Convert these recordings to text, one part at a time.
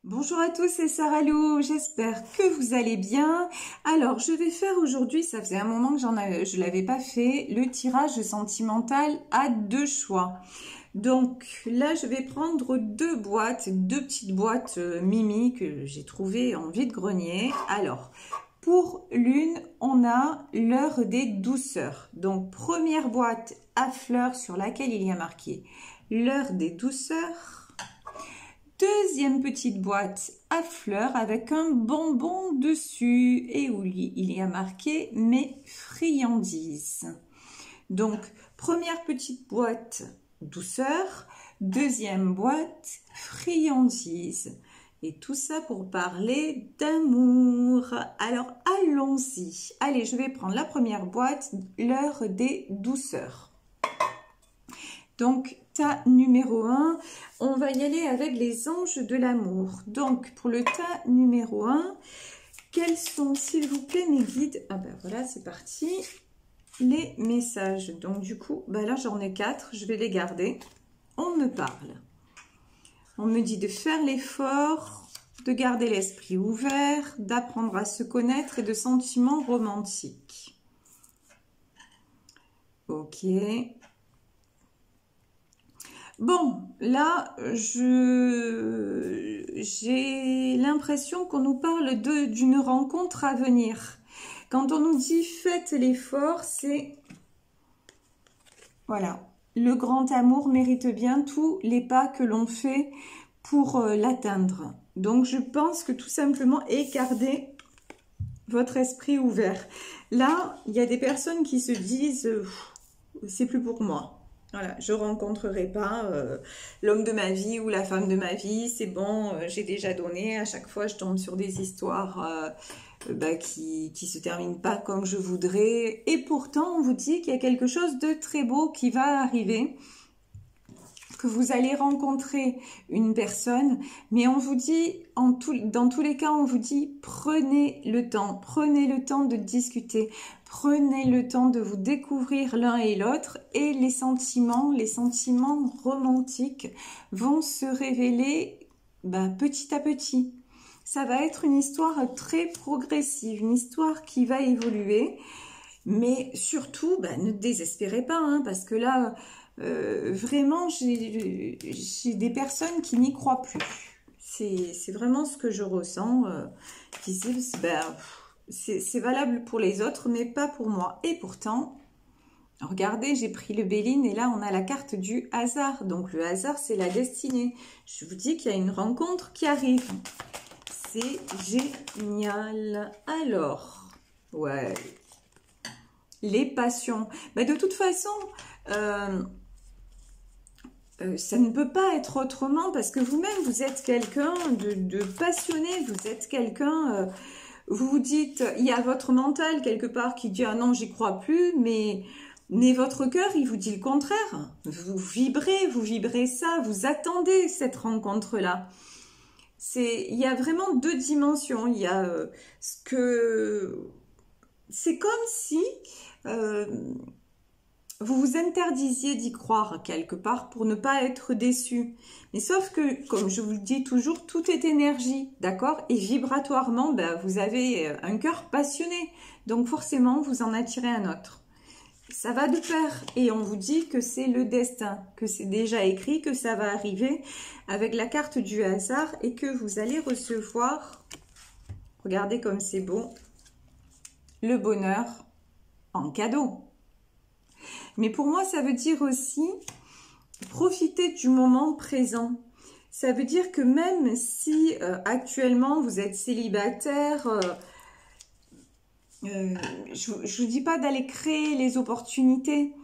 Bonjour à tous, c'est Sarah Lou, j'espère que vous allez bien. Alors, je vais faire aujourd'hui, ça faisait un moment que je l'avais pas fait, le tirage sentimental à deux choix. Donc là, je vais prendre deux petites boîtes Mimi que j'ai trouvées en vide-grenier. Alors, pour l'une, on a l'heure des douceurs. Donc, première boîte à fleurs sur laquelle il y a marqué l'heure des douceurs. Deuxième petite boîte à fleurs avec un bonbon dessus et où il y a marqué mes friandises. Donc, première petite boîte douceur, deuxième boîte friandises. Et tout ça pour parler d'amour. Alors, allons-y. Allez, je vais prendre la première boîte, l'heure des douceurs. Donc, tas numéro 1, on va y aller avec les anges de l'amour. Donc, pour le tas numéro 1, quels sont, s'il vous plaît, mes guides? Ah ben voilà, c'est parti. Les messages. Donc, du coup, ben là, j'en ai 4, je vais les garder. On me parle. On me dit de faire l'effort, de garder l'esprit ouvert, d'apprendre à se connaître et de sentiments romantiques. Ok. Bon, là, j'ai l'impression qu'on nous parle d'une rencontre à venir. Quand on nous dit faites l'effort, c'est... Voilà, le grand amour mérite bien tous les pas que l'on fait pour l'atteindre. Donc, je pense que tout simplement, gardez votre esprit ouvert. Là, il y a des personnes qui se disent c'est plus pour moi. Voilà, je rencontrerai pas l'homme de ma vie ou la femme de ma vie, c'est bon, j'ai déjà donné, à chaque fois je tombe sur des histoires qui se terminent pas comme je voudrais, et pourtant on vous dit qu'il y a quelque chose de très beau qui va arriver, que vous allez rencontrer une personne, mais on vous dit, dans tous les cas, on vous dit prenez le temps de discuter, prenez le temps de vous découvrir l'un et l'autre, et les sentiments romantiques vont se révéler petit à petit. Ça va être une histoire très progressive, une histoire qui va évoluer, mais surtout, ne désespérez pas, hein, parce que là... vraiment, j'ai des personnes qui n'y croient plus. C'est vraiment ce que je ressens. Qui disent, c'est valable pour les autres, mais pas pour moi. Et pourtant, regardez, j'ai pris le Béline et là, on a la carte du hasard. Donc, le hasard, c'est la destinée. Je vous dis qu'il y a une rencontre qui arrive. C'est génial. Alors, ouais, les passions. De toute façon... ça ne peut pas être autrement parce que vous-même, vous êtes quelqu'un de passionné, vous êtes quelqu'un, vous vous dites, il y a votre mental quelque part qui dit « Ah non, j'y crois plus », mais votre cœur, il vous dit le contraire. Vous vibrez ça, vous attendez cette rencontre-là. Il y a vraiment deux dimensions. Il y a ce que... C'est comme si... vous vous interdisiez d'y croire quelque part pour ne pas être déçu. Mais sauf que, comme je vous le dis toujours, tout est énergie, d'accord? Et vibratoirement, vous avez un cœur passionné. Donc forcément, vous en attirez un autre. Ça va de pair. Et on vous dit que c'est le destin, que c'est déjà écrit, que ça va arriver avec la carte du hasard et que vous allez recevoir, regardez comme c'est beau, le bonheur en cadeau. Mais pour moi, ça veut dire aussi profiter du moment présent. Ça veut dire que même si actuellement vous êtes célibataire, je ne vous dis pas d'aller créer les opportunités,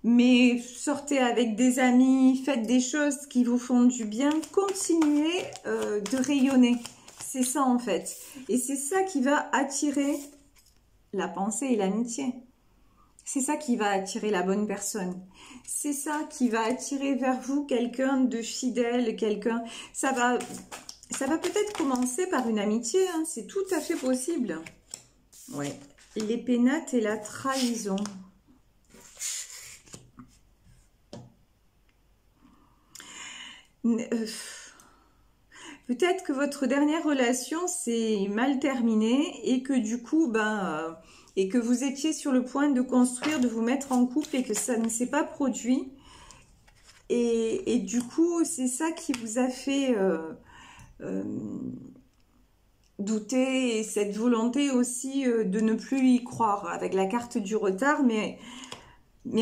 mais sortez avec des amis, faites des choses qui vous font du bien, continuez de rayonner. C'est ça en fait. Et c'est ça qui va attirer la pensée et l'amitié. C'est ça qui va attirer la bonne personne. C'est ça qui va attirer vers vous quelqu'un de fidèle, quelqu'un... Ça va peut-être commencer par une amitié, hein, c'est tout à fait possible. Ouais. Les pénates et la trahison. Peut-être que votre dernière relation s'est mal terminée et que du coup, et que vous étiez sur le point de construire, de vous mettre en couple et que ça ne s'est pas produit. Et du coup, c'est ça qui vous a fait douter, et cette volonté aussi de ne plus y croire avec la carte du retard. Mais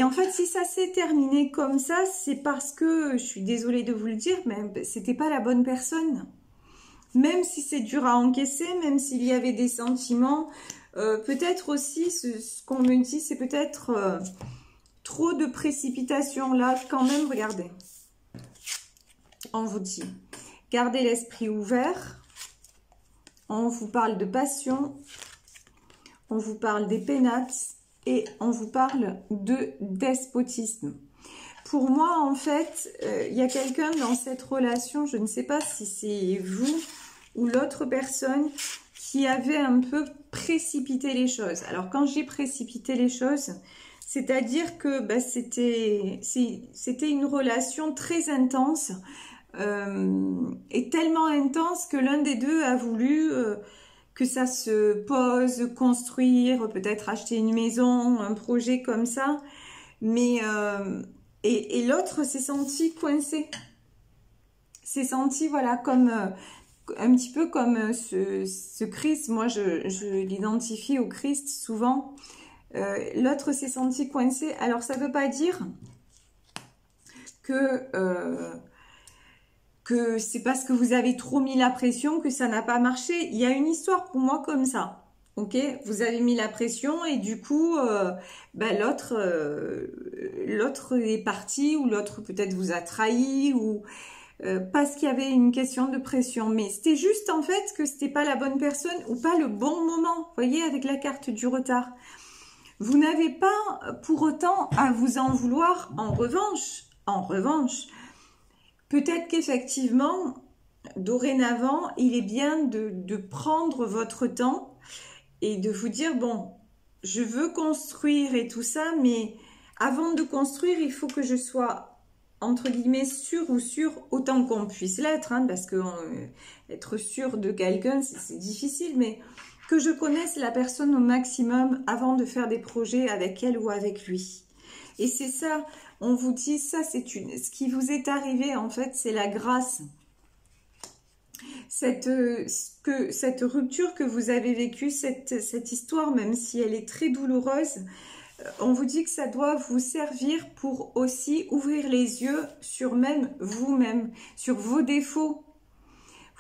en fait, si ça s'est terminé comme ça, c'est parce que, je suis désolée de vous le dire, mais c'était pas la bonne personne. Même si c'est dur à encaisser, même s'il y avait des sentiments, peut-être aussi, ce qu'on me dit, c'est peut-être trop de précipitation. Là, quand même, regardez. On vous dit, gardez l'esprit ouvert. On vous parle de passion. On vous parle des pénates. Et on vous parle de despotisme. Pour moi, en fait, il y a quelqu'un dans cette relation, je ne sais pas si c'est vous ou l'autre personne, qui avait un peu précipité les choses. Alors, quand j'ai précipité les choses, c'est-à-dire que c'était une relation très intense, et tellement intense que l'un des deux a voulu que ça se pose, construire, peut-être acheter une maison, un projet comme ça, mais et l'autre s'est senti coincé, s'est senti voilà comme un petit peu comme ce Christ. Moi je l'identifie au Christ souvent. L'autre s'est senti coincé. Alors ça ne veut pas dire que c'est parce que vous avez trop mis la pression que ça n'a pas marché. Il y a une histoire pour moi comme ça. Ok, vous avez mis la pression et du coup, l'autre est parti, ou l'autre peut-être vous a trahi, ou parce qu'il y avait une question de pression. Mais c'était juste en fait que c'était pas la bonne personne ou pas le bon moment. Vous voyez, avec la carte du retard. Vous n'avez pas pour autant à vous en vouloir. En revanche, peut-être qu'effectivement, dorénavant, il est bien de prendre votre temps et de vous dire, bon, je veux construire et tout ça, mais avant de construire, il faut que je sois, entre guillemets, sûr ou sûr, autant qu'on puisse l'être, hein, parce que être sûr de quelqu'un, c'est difficile, mais que je connaisse la personne au maximum avant de faire des projets avec elle ou avec lui. Et c'est ça, on vous dit, ça c'est ce qui vous est arrivé, en fait, c'est la grâce. Cette rupture que vous avez vécue, cette histoire, même si elle est très douloureuse, on vous dit que ça doit vous servir pour aussi ouvrir les yeux sur même vous-même, sur vos défauts.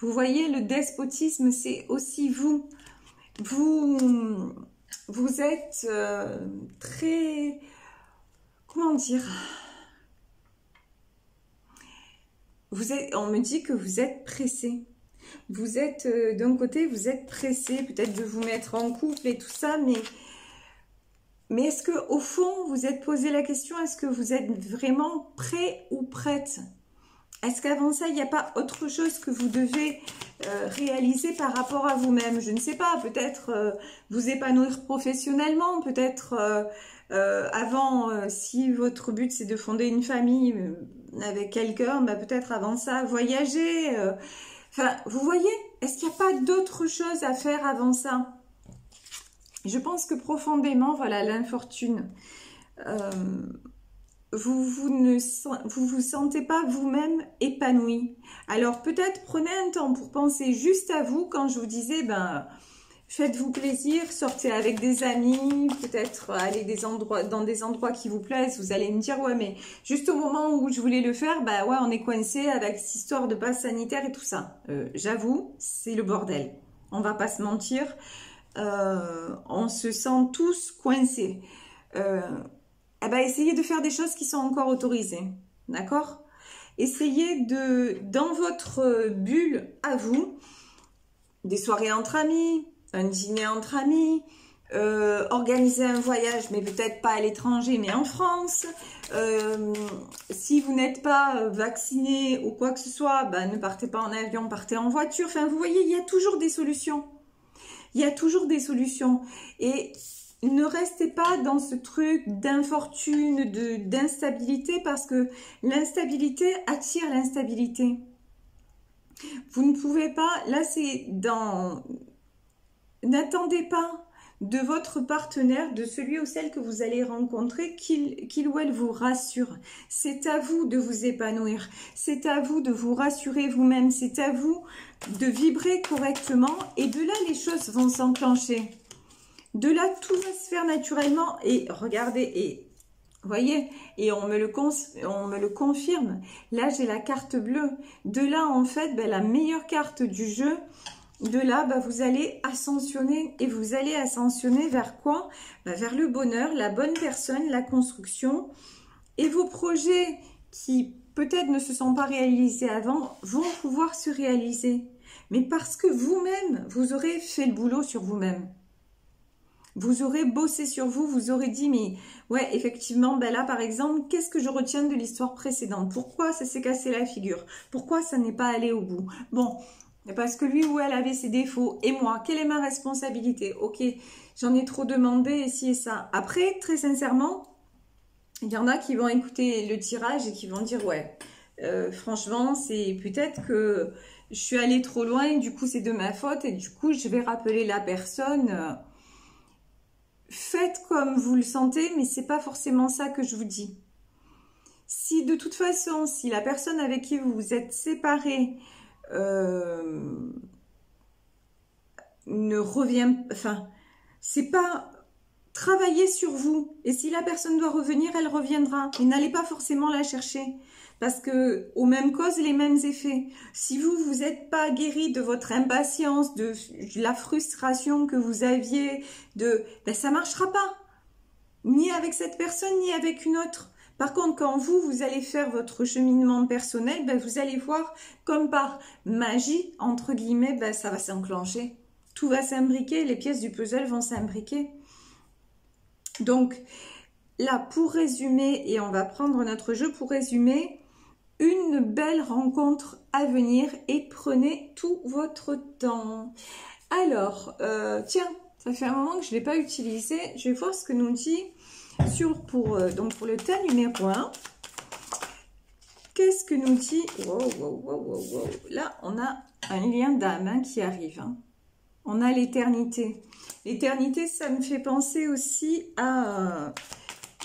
Vous voyez, le despotisme, c'est aussi vous. Vous êtes très... Comment dire? On me dit que vous êtes pressé. Vous êtes, d'un côté, vous êtes pressé, peut-être de vous mettre en couple et tout ça, mais est-ce que au fond, vous êtes posé la question, est-ce que vous êtes vraiment prêt ou prête? Est-ce qu'avant ça, il n'y a pas autre chose que vous devez réaliser par rapport à vous-même? Je ne sais pas, peut-être vous épanouir professionnellement, peut-être avant, si votre but c'est de fonder une famille avec quelqu'un, peut-être avant ça, voyager. Enfin, vous voyez, est-ce qu'il n'y a pas d'autre chose à faire avant ça? Je pense que profondément, voilà, l'infortune, vous vous sentez pas vous-même épanoui. Alors peut-être prenez un temps pour penser juste à vous. Quand je vous disais, faites-vous plaisir, sortez avec des amis, peut-être allez dans des endroits qui vous plaisent. Vous allez me dire, ouais, mais juste au moment où je voulais le faire, ouais, on est coincé avec cette histoire de passe sanitaire et tout ça. J'avoue, c'est le bordel. On va pas se mentir. On se sent tous coincés. Essayez de faire des choses qui sont encore autorisées. D'accord? Essayez dans votre bulle à vous, des soirées entre amis, un dîner entre amis, organiser un voyage, mais peut-être pas à l'étranger, mais en France. Si vous n'êtes pas vacciné ou quoi que ce soit, ne partez pas en avion, partez en voiture. Enfin, vous voyez, il y a toujours des solutions. Il y a toujours des solutions. Et ne restez pas dans ce truc d'infortune, d'instabilité, parce que l'instabilité attire l'instabilité. Vous ne pouvez pas, là c'est dans... N'attendez pas de votre partenaire, de celui ou celle que vous allez rencontrer, qu'il ou elle vous rassure. C'est à vous de vous épanouir. C'est à vous de vous rassurer vous-même. C'est à vous de vibrer correctement. Et de là, les choses vont s'enclencher. De là, tout va se faire naturellement. Et regardez, et voyez, et on me le confirme. Là, j'ai la carte bleue. De là, en fait, ben, la meilleure carte du jeu. De là, bah, vous allez ascensionner. Et vous allez ascensionner vers quoi? Bah, vers le bonheur, la bonne personne, la construction. Et vos projets qui peut-être ne se sont pas réalisés avant vont pouvoir se réaliser. Mais parce que vous-même, vous aurez fait le boulot sur vous-même. Vous aurez bossé sur vous, vous aurez dit, mais ouais, effectivement, ben là, par exemple, qu'est-ce que je retiens de l'histoire précédente? Pourquoi ça s'est cassé la figure? Pourquoi ça n'est pas allé au bout? Bon... Parce que lui ou elle avait ses défauts. Et moi, quelle est ma responsabilité? Ok, j'en ai trop demandé, et ci et ça. Après, très sincèrement, il y en a qui vont écouter le tirage et qui vont dire, ouais, franchement, c'est peut-être que je suis allée trop loin, et du coup, c'est de ma faute, et du coup, je vais rappeler la personne. Faites comme vous le sentez, mais c'est pas forcément ça que je vous dis. Si de toute façon, si la personne avec qui vous vous êtes séparés, ne revient, enfin, c'est pas travailler sur vous. Et si la personne doit revenir, elle reviendra. Et n'allez pas forcément la chercher. Parce que, aux mêmes causes, les mêmes effets. Si vous n'êtes pas guéri de votre impatience, de la frustration que vous aviez, ben, ça marchera pas. Ni avec cette personne, ni avec une autre. Par contre, quand vous allez faire votre cheminement personnel, ben, vous allez voir comme par magie, entre guillemets, ben, ça va s'enclencher. Tout va s'imbriquer, les pièces du puzzle vont s'imbriquer. Donc, là, pour résumer, et on va prendre notre jeu pour résumer, une belle rencontre à venir et prenez tout votre temps. Alors, tiens, ça fait un moment que je ne l'ai pas utilisé. Je vais voir ce que nous dit... donc pour le tas numéro 1, qu'est-ce que nous dit? Wow. Là, on a un lien d'âme qui arrive. Hein. On a l'éternité. L'éternité, ça me fait penser aussi à...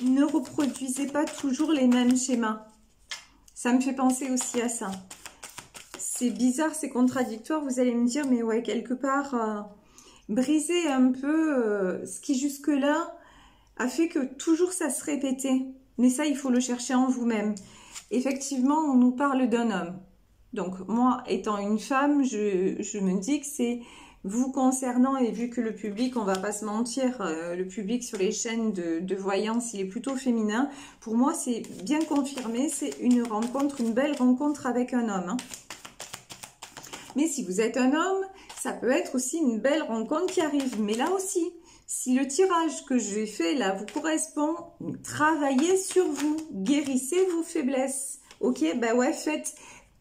ne reproduisez pas toujours les mêmes schémas. Ça me fait penser aussi à ça. C'est bizarre, c'est contradictoire. Vous allez me dire, mais ouais, quelque part, briser un peu ce qui jusque-là a fait que toujours ça se répétait. Mais ça, il faut le chercher en vous-même. Effectivement, on nous parle d'un homme. Donc, moi, étant une femme, je me dis que c'est vous concernant, et vu que le public, on va pas se mentir, le public sur les chaînes de voyance, il est plutôt féminin. Pour moi, c'est bien confirmé, c'est une rencontre, une belle rencontre avec un homme. Hein. Mais si vous êtes un homme, ça peut être aussi une belle rencontre qui arrive. Mais là aussi... Si le tirage que j'ai fait là vous correspond, travaillez sur vous, guérissez vos faiblesses. Ok, bah ouais, faites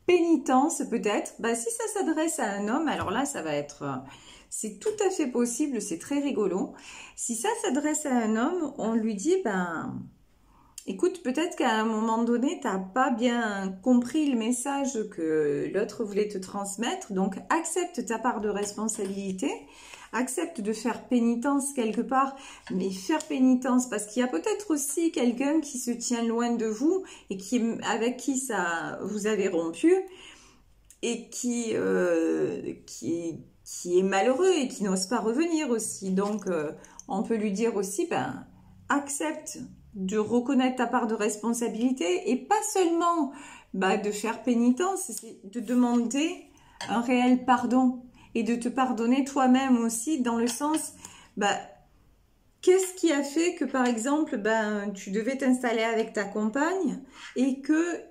pénitence peut-être. Bah si ça s'adresse à un homme, alors là ça va être, c'est tout à fait possible, c'est très rigolo. Si ça s'adresse à un homme, on lui dit, ben, écoute, peut-être qu'à un moment donné, tu n'as pas bien compris le message que l'autre voulait te transmettre, donc accepte ta part de responsabilité. Accepte de faire pénitence quelque part, mais faire pénitence parce qu'il y a peut-être aussi quelqu'un qui se tient loin de vous et avec qui ça vous avez rompu et qui est malheureux et qui n'ose pas revenir aussi. Donc, on peut lui dire aussi, ben, accepte de reconnaître ta part de responsabilité et pas seulement de faire pénitence, c'est de demander un réel pardon. Et de te pardonner toi-même aussi dans le sens, qu'est-ce qui a fait que par exemple, tu devais t'installer avec ta compagne et que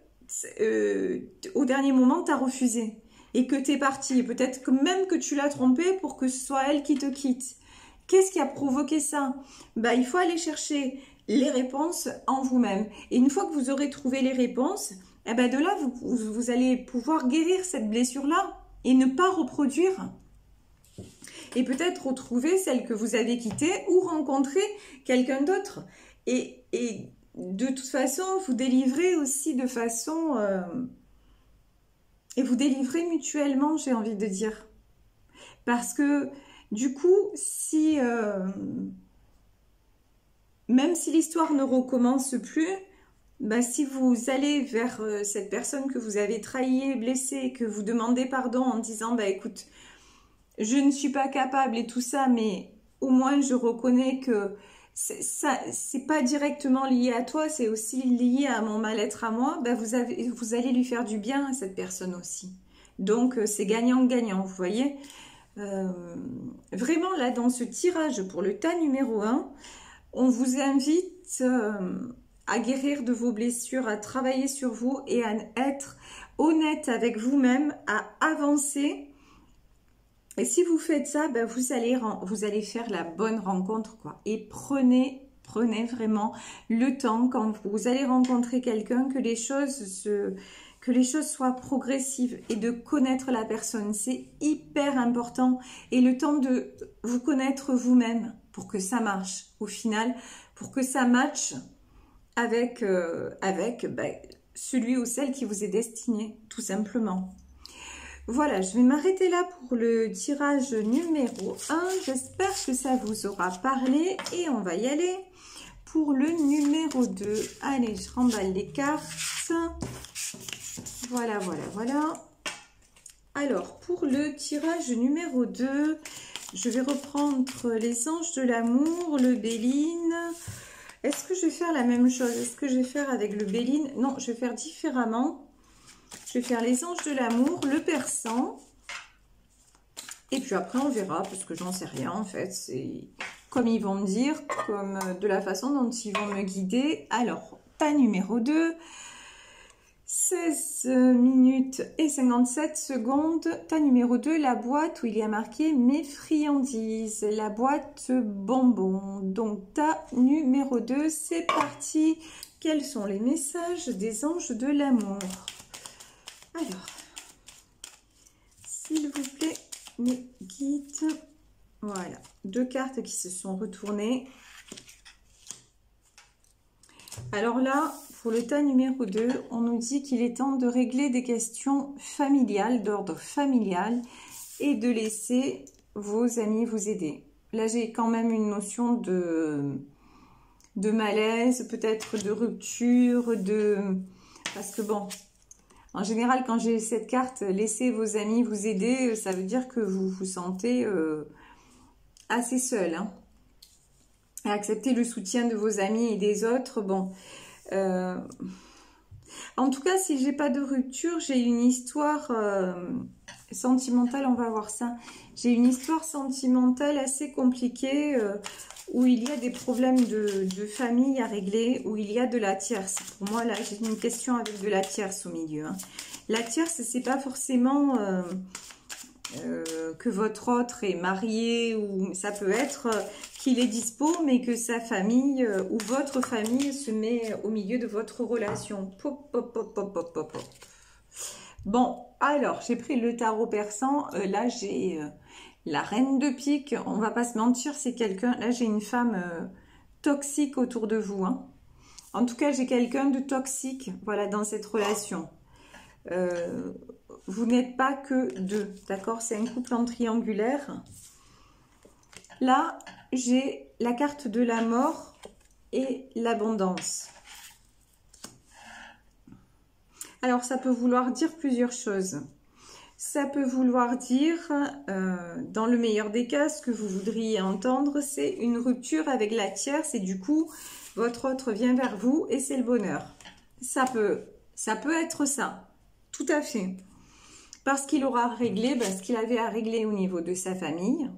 au dernier moment, tu as refusé et que tu es parti. Et peut-être que même que tu l'as trompée pour que ce soit elle qui te quitte. Qu'est-ce qui a provoqué ça? Il faut aller chercher les réponses en vous-même. Et une fois que vous aurez trouvé les réponses, de là, vous allez pouvoir guérir cette blessure-là. Et ne pas reproduire. Et peut-être retrouver celle que vous avez quittée ou rencontrer quelqu'un d'autre. Et de toute façon, vous délivrez aussi de façon et vous délivrez mutuellement, j'ai envie de dire. Parce que du coup, si même si l'histoire ne recommence plus, bah, si vous allez vers cette personne que vous avez trahie, blessée, que vous demandez pardon en disant bah écoute, je ne suis pas capable et tout ça, mais au moins je reconnais que c'est pas directement lié à toi, c'est aussi lié à mon mal-être à moi, bah vous allez lui faire du bien à cette personne aussi. Donc c'est gagnant-gagnant, vous voyez. Vraiment là dans ce tirage pour le tas numéro 1, on vous invite à guérir de vos blessures, à travailler sur vous et à être honnête avec vous-même, à avancer. Et si vous faites ça, ben vous allez faire la bonne rencontre, quoi. Et prenez vraiment le temps quand vous allez rencontrer quelqu'un que les choses soient progressives et de connaître la personne. C'est hyper important. Et le temps de vous connaître vous-même pour que ça marche. Au final, pour que ça matche avec ben, celui ou celle qui vous est destiné, tout simplement. Voilà, je vais m'arrêter là pour le tirage numéro 1. J'espère que ça vous aura parlé et on va y aller pour le numéro 2. Allez, je remballe les cartes. Voilà. Alors, pour le tirage numéro 2, je vais reprendre les anges de l'amour, le Béline. Est-ce que je vais faire la même chose? Est-ce que je vais faire avec le Béline? Non, je vais faire différemment. Je vais faire les anges de l'amour, le persan. Et puis après, on verra, parce que j'en sais rien, en fait. C'est comme ils vont me dire, comme de la façon dont ils vont me guider. Alors, tas numéro 2, 16 minutes et 57 secondes. Tas numéro 2, la boîte où il y a marqué « Mes friandises », la boîte bonbons. Donc, tas numéro 2, c'est parti. Quels sont les messages des anges de l'amour? Alors, s'il vous plaît, mes guides. Voilà, 2 cartes qui se sont retournées. Alors là, pour le tas numéro 2, on nous dit qu'il est temps de régler des questions familiales, d'ordre familial, et de laisser vos amis vous aider. Là, j'ai quand même une notion de malaise, peut-être de rupture, parce que bon... En général, quand j'ai cette carte, laissez vos amis vous aider, ça veut dire que vous vous sentez assez seul. Hein. Et accepter le soutien de vos amis et des autres, bon. En tout cas, si j'ai pas de rupture, j'ai une histoire sentimentale, on va voir ça. J'ai une histoire sentimentale assez compliquée où il y a des problèmes de famille à régler, où il y a de la tierce. Pour moi, là, j'ai une question avec de la tierce au milieu. Hein. La tierce, c'est pas forcément que votre autre est marié, ou ça peut être qu'il est dispo, mais que sa famille ou votre famille se met au milieu de votre relation. Pop, pop, pop, pop, pop, pop, pop. Bon, alors, j'ai pris le tarot persan. Là, j'ai... la reine de pique, on va pas se mentir, c'est quelqu'un... Là, j'ai une femme toxique autour de vous. Hein. En tout cas, j'ai quelqu'un de toxique, voilà, dans cette relation. Vous n'êtes pas que 2, d'accord? C'est un couple en triangulaire. Là, j'ai la carte de la mort et l'abondance. Alors, ça peut vouloir dire plusieurs choses. Ça peut vouloir dire, dans le meilleur des cas, ce que vous voudriez entendre, c'est une rupture avec la tierce et du coup, votre autre vient vers vous et c'est le bonheur. Ça peut être ça, tout à fait. Parce qu'il aura réglé ce qu'il avait à régler au niveau de sa famille.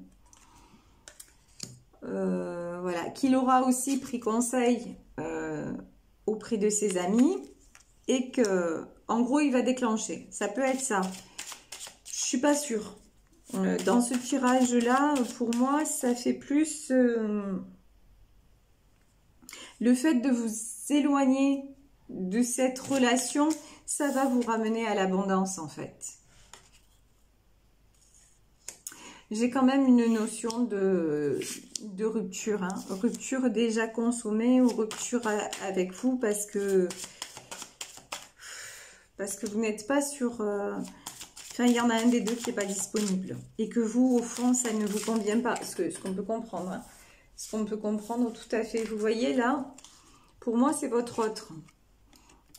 Voilà, qu'il aura aussi pris conseil auprès de ses amis et que, en gros, il va déclencher. Ça peut être ça. Je suis pas sûre. Dans ce tirage-là, pour moi, ça fait plus le fait de vous éloigner de cette relation, ça va vous ramener à l'abondance en fait. J'ai quand même une notion de rupture, hein. Rupture déjà consommée ou rupture avec vous parce que vous n'êtes pas sur Enfin, il y en a un des deux qui n'est pas disponible. Et que vous, au fond, ça ne vous convient pas. Ce qu'on peut comprendre. Hein. Ce qu'on peut comprendre tout à fait. Vous voyez là, pour moi, c'est votre autre.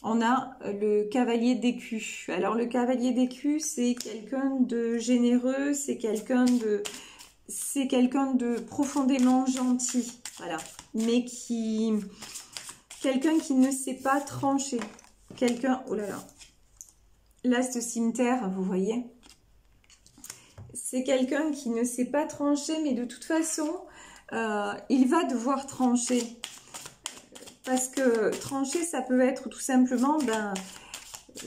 On a le cavalier d'écu. Alors, le cavalier d'écu, c'est quelqu'un de généreux. C'est quelqu'un de profondément gentil. Voilà. Mais quelqu'un qui ne sait pas trancher. Quelqu'un... Oh là là. Là, ce cimetière, vous voyez, c'est quelqu'un qui ne sait pas trancher, mais de toute façon, il va devoir trancher. Parce que trancher, ça peut être tout simplement, ben,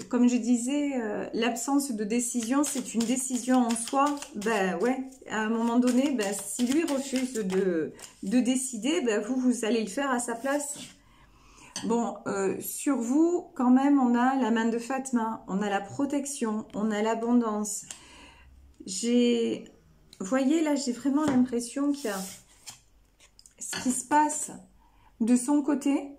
comme je disais, l'absence de décision, c'est une décision en soi. Ben ouais, à un moment donné, ben, si lui refuse de décider, ben, vous allez le faire à sa place. Bon, sur vous, quand même, on a la main de Fatma, on a la protection, on a l'abondance. Vous voyez, là, j'ai vraiment l'impression qu'il y a ce qui se passe de son côté,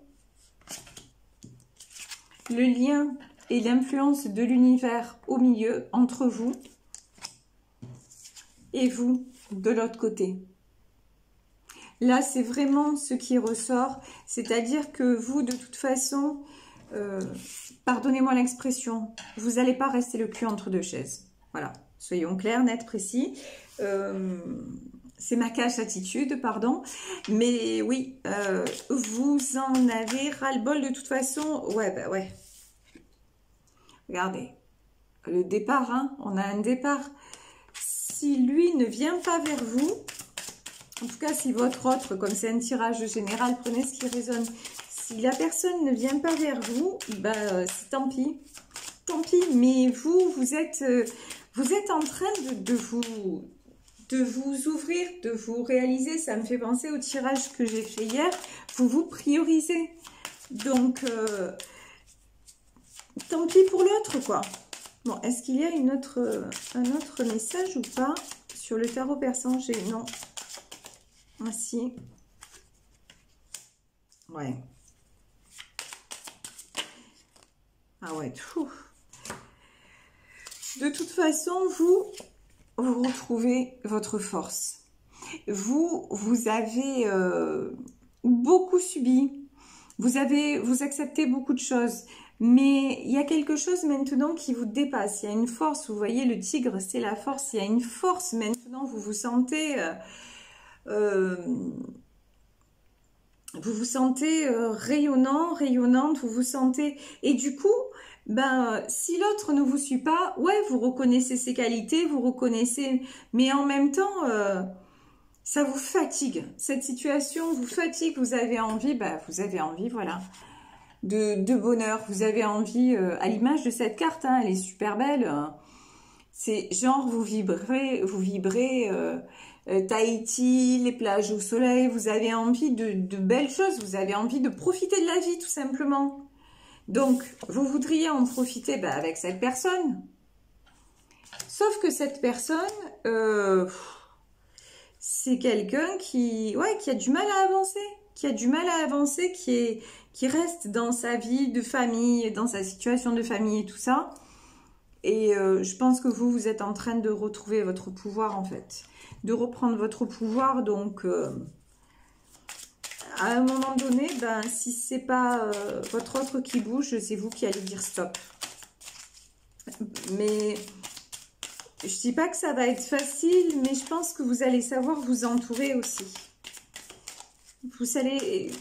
le lien et l'influence de l'univers au milieu, entre vous et vous, de l'autre côté. Là, c'est vraiment ce qui ressort, c'est-à-dire que vous, de toute façon, pardonnez-moi l'expression, vous n'allez pas rester le cul entre deux chaises. Voilà, soyons clairs, nets, précis. C'est ma cash attitude, pardon. Mais oui, vous en avez ras-le-bol de toute façon. Ouais, bah ouais. Regardez, le départ, hein, on a un départ. Si lui ne vient pas vers vous... En tout cas, si votre autre, comme c'est un tirage général, prenez ce qui résonne. Si la personne ne vient pas vers vous, bah, c'est tant pis. Tant pis, mais vous êtes en train de vous ouvrir, de vous réaliser. Ça me fait penser au tirage que j'ai fait hier. Vous vous priorisez. Donc, tant pis pour l'autre, quoi. Bon, est-ce qu'il y a un autre message ou pas sur le tarot persan? Non. Ah si. Ouais. Ah ouais. Pfff. De toute façon, vous retrouvez votre force. Vous avez beaucoup subi. Vous acceptez beaucoup de choses. Mais il y a quelque chose maintenant qui vous dépasse. Il y a une force. Vous voyez, le tigre, c'est la force. Il y a une force maintenant. Vous vous sentez... rayonnant, rayonnante, vous vous sentez... Et du coup, ben, si l'autre ne vous suit pas, ouais, vous reconnaissez ses qualités, vous reconnaissez... Mais en même temps, ça vous fatigue. Cette situation vous fatigue, vous avez envie, voilà, de bonheur. Vous avez envie, à l'image de cette carte, hein, elle est super belle. C'est genre, vous vibrez... Tahiti, les plages au soleil, vous avez envie de belles choses, vous avez envie de profiter de la vie tout simplement. Donc, vous voudriez en profiter avec cette personne. Sauf que cette personne, c'est quelqu'un qui a du mal à avancer, qui reste dans sa vie de famille, dans sa situation de famille et tout ça. Et je pense que vous êtes en train de retrouver votre pouvoir en fait. De reprendre votre pouvoir, donc à un moment donné, ben, si c'est pas votre autre qui bouge, c'est vous qui allez dire stop. Mais je dis pas que ça va être facile, mais je pense que vous allez savoir vous entourer aussi. Vous allez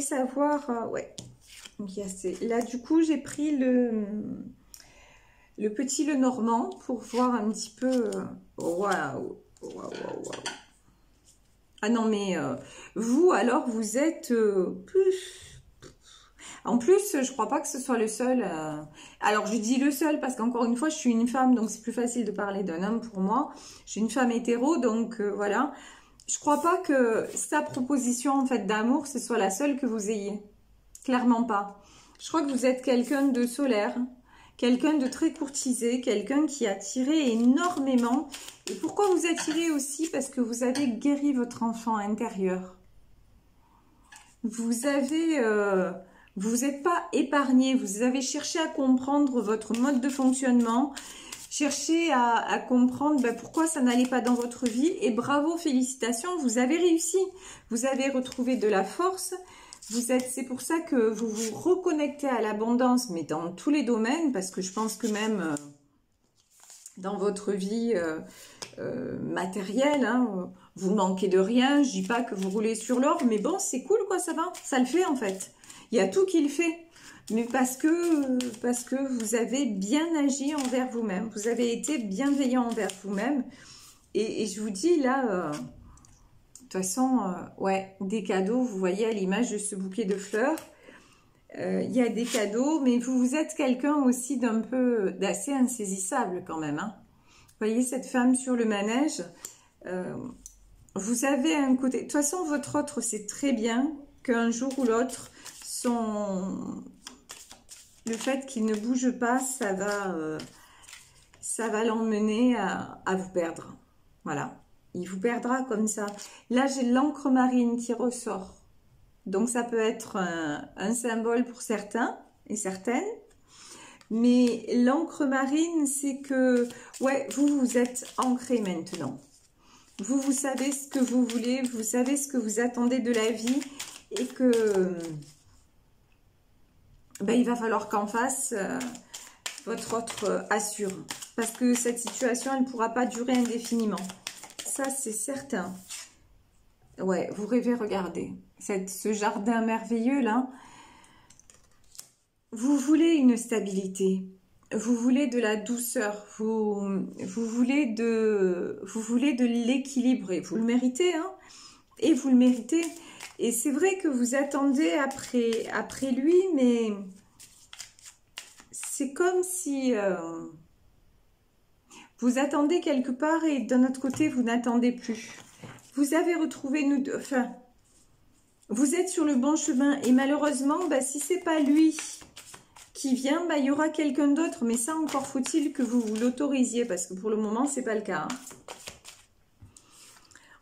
savoir, ouais. Donc, là, du coup, j'ai pris le petit Lenormand pour voir un petit peu... Waouh! Ah non, mais vous, alors, vous êtes plus... En plus, je crois pas que ce soit le seul... Alors, je dis le seul parce qu'encore une fois, je suis une femme, donc c'est plus facile de parler d'un homme pour moi. Je suis une femme hétéro, donc voilà. Je crois pas que sa proposition, en fait, d'amour, ce soit la seule que vous ayez. Clairement pas. Je crois que vous êtes quelqu'un de solaire, quelqu'un de très courtisé, quelqu'un qui a tiré énormément. Et pourquoi vous attirez aussi? Parce que vous avez guéri votre enfant intérieur. Vous avez... vous n'êtes pas épargné. Vous avez cherché à comprendre votre mode de fonctionnement. cherchez à comprendre ben, pourquoi ça n'allait pas dans votre vie. Et bravo, félicitations, vous avez réussi. Vous avez retrouvé de la force. C'est pour ça que vous vous reconnectez à l'abondance, mais dans tous les domaines, parce que je pense que même dans votre vie matérielle, hein, vous manquez de rien. Je dis pas que vous roulez sur l'or, mais bon, c'est cool, quoi, ça va. Ça le fait, en fait. Il y a tout qui le fait. Mais parce que vous avez bien agi envers vous-même. Vous avez été bienveillant envers vous-même. Et je vous dis, là... de toute façon, ouais, des cadeaux, vous voyez à l'image de ce bouquet de fleurs, il y a des cadeaux, mais vous êtes quelqu'un aussi d'assez insaisissable quand même. Hein. Vous voyez cette femme sur le manège, vous avez un côté... De toute façon, votre autre, c'est très bien qu'un jour ou l'autre, le fait qu'il ne bouge pas, ça va l'emmener à vous perdre. Voilà. Il vous perdra comme ça. Là, j'ai l'encre marine qui ressort. Donc, ça peut être un symbole pour certains et certaines. Mais l'encre marine, c'est que, ouais, vous êtes ancré maintenant. Vous savez ce que vous voulez, vous savez ce que vous attendez de la vie et que, ben, il va falloir qu'en face, votre autre assure. Parce que cette situation, elle ne pourra pas durer indéfiniment. Ça, c'est certain. Ouais, vous rêvez, regardez. Ce jardin merveilleux, là. Vous voulez une stabilité. Vous voulez de la douceur. Vous voulez de l'équilibre. Et vous le méritez, hein. Et vous le méritez. Et c'est vrai que vous attendez après lui, mais c'est comme si... vous attendez quelque part et d'un autre côté, vous n'attendez plus. Vous avez retrouvé enfin, vous êtes sur le bon chemin et malheureusement, bah, si c'est pas lui qui vient, bah, il y aura quelqu'un d'autre. Mais ça, encore faut-il que vous l'autorisiez parce que pour le moment, c'est pas le cas. Hein.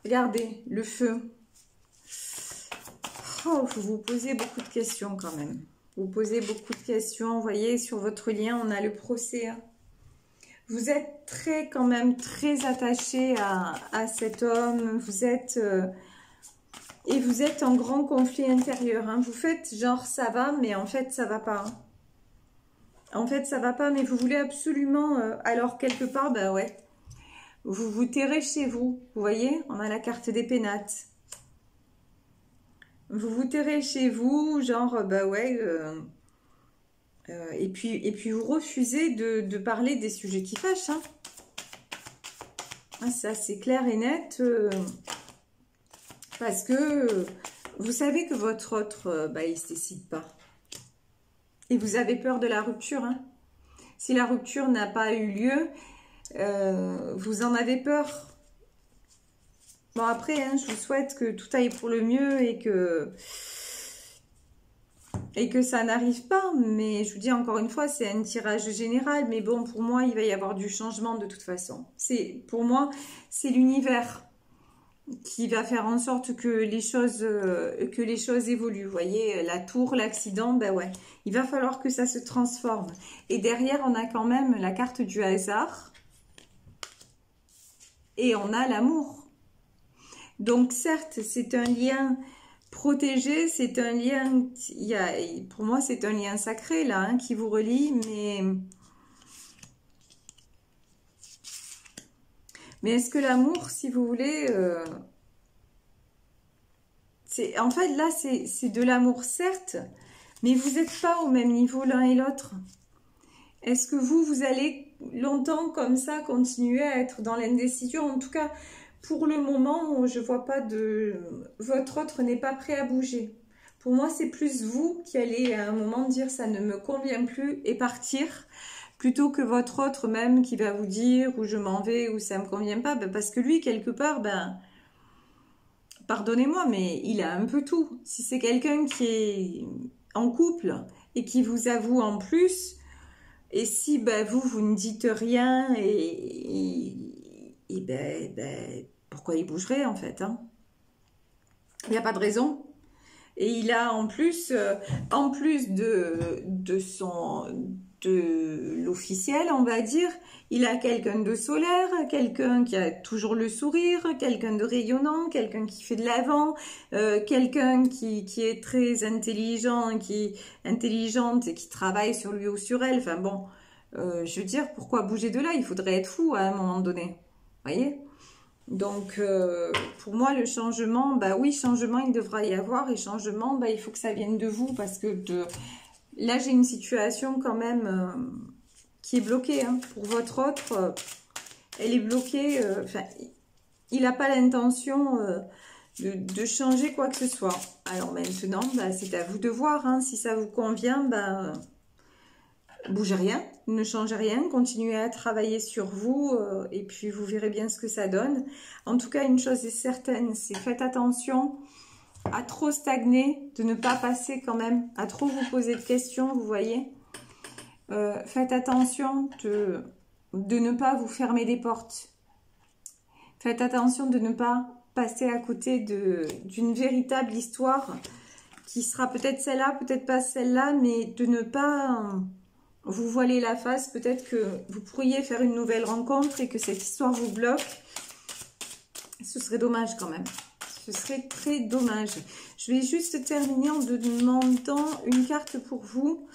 Regardez, le feu. Oh, vous vous posez beaucoup de questions quand même. Vous posez beaucoup de questions. Vous voyez, sur votre lien, on a le procès. Hein. Vous êtes quand même très attaché à cet homme. Vous êtes et vous êtes en grand conflit intérieur. Hein. Vous faites genre ça va, mais en fait ça va pas. Hein. En fait ça va pas, mais vous voulez absolument. Alors quelque part, bah ouais, vous vous terrez chez vous. Vous voyez, on a la carte des pénates. Vous vous terrez chez vous, genre bah ouais. Et puis vous refusez de parler des sujets qui fâchent. Hein. Ça, c'est clair et net. Parce que vous savez que votre autre, bah, il ne se décide pas. Et vous avez peur de la rupture. Hein. Si la rupture n'a pas eu lieu, vous en avez peur. Bon, après, hein, je vous souhaite que tout aille pour le mieux et que ça n'arrive pas, mais je vous dis encore une fois, c'est un tirage général, mais bon, pour moi, il va y avoir du changement de toute façon. Pour moi, c'est l'univers qui va faire en sorte que les choses évoluent. Vous voyez, la tour, l'accident, ben ouais, il va falloir que ça se transforme. Et derrière, on a quand même la carte du hasard et on a l'amour. Donc certes, c'est un lien... protégé, c'est un lien, pour moi c'est un lien sacré là, hein, qui vous relie, mais est-ce que l'amour, si vous voulez, en fait là c'est de l'amour certes, mais vous n'êtes pas au même niveau l'un et l'autre. Est-ce que vous allez longtemps comme ça continuer à être dans l'indécision? En tout cas, pour le moment, je vois pas de... Votre autre n'est pas prêt à bouger. Pour moi, c'est plus vous qui allez à un moment dire ça ne me convient plus et partir, plutôt que votre autre même qui va vous dire ou je m'en vais ou ça me convient pas. Ben, parce que lui, quelque part, ben, pardonnez-moi, mais il a un peu tout. Si c'est quelqu'un qui est en couple et qui vous avoue en plus, et si ben, vous ne dites rien et ben, pourquoi il bougerait en fait, hein? Il n'y a pas de raison. Et il a en plus de de l'officiel, on va dire. Il a quelqu'un de solaire, quelqu'un qui a toujours le sourire, quelqu'un de rayonnant, quelqu'un qui fait de l'avant, quelqu'un qui est très intelligente et qui travaille sur lui ou sur elle. Enfin bon, je veux dire, pourquoi bouger de là? Il faudrait être fou à un moment donné. Voyez? Donc, pour moi, le changement, bah oui, changement, il devra y avoir. Et changement, bah, il faut que ça vienne de vous parce que là, j'ai une situation quand même qui est bloquée. Hein. Pour votre autre, elle est bloquée. Il n'a pas l'intention de changer quoi que ce soit. Alors maintenant, bah, c'est à vous de voir. Hein. Si ça vous convient, bah, bougez rien, ne changez rien, continuez à travailler sur vous et puis vous verrez bien ce que ça donne. En tout cas, une chose est certaine, c'est faites attention à trop stagner, de ne pas passer quand même, à trop vous poser de questions, vous voyez. Faites attention de ne pas vous fermer des portes. Faites attention de ne pas passer à côté d'une véritable histoire qui sera peut-être celle-là, peut-être pas celle-là, mais de ne pas vous voiler la face. Peut-être que vous pourriez faire une nouvelle rencontre et que cette histoire vous bloque. Ce serait dommage quand même. Ce serait très dommage. Je vais juste terminer en demandant une carte pour vous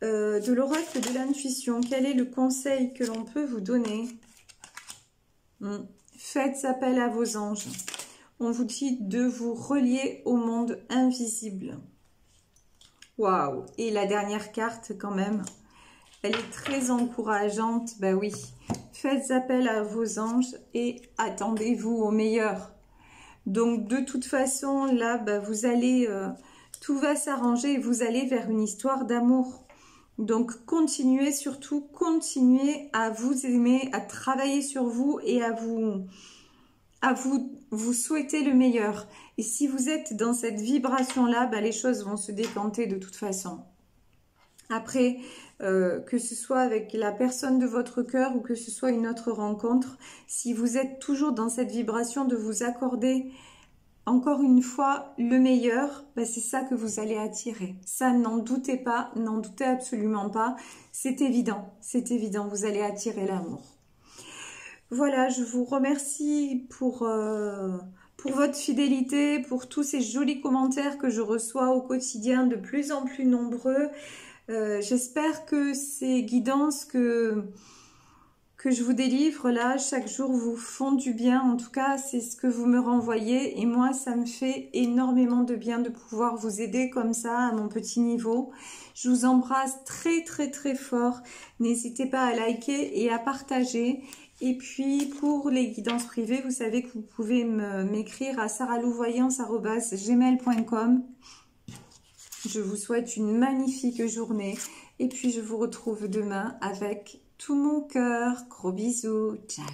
de l'oracle de l'intuition. Quel est le conseil que l'on peut vous donner? Faites appel à vos anges. On vous dit de vous relier au monde invisible. Waouh! Et la dernière carte quand même, elle est très encourageante. Ben oui, faites appel à vos anges et attendez-vous au meilleur. Donc de toute façon, là, ben, vous allez, tout va s'arranger et vous allez vers une histoire d'amour. Donc continuez, surtout continuez à vous aimer, à travailler sur vous et à vous souhaiter le meilleur. Et si vous êtes dans cette vibration-là, ben, les choses vont se décanter de toute façon. Après, que ce soit avec la personne de votre cœur ou que ce soit une autre rencontre, si vous êtes toujours dans cette vibration de vous accorder encore une fois le meilleur, ben c'est ça que vous allez attirer. Ça, n'en doutez pas, n'en doutez absolument pas. C'est évident, vous allez attirer l'amour. Voilà, je vous remercie pour votre fidélité, pour tous ces jolis commentaires que je reçois au quotidien, de plus en plus nombreux. J'espère que ces guidances que je vous délivre là chaque jour vous font du bien. En tout cas, c'est ce que vous me renvoyez et moi, ça me fait énormément de bien de pouvoir vous aider comme ça à mon petit niveau. Je vous embrasse très très très fort. N'hésitez pas à liker et à partager. Et puis, pour les guidances privées, vous savez que vous pouvez m'écrire à saralouvoyance@gmail.com. Je vous souhaite une magnifique journée et puis je vous retrouve demain avec tout mon cœur. Gros bisous. Ciao.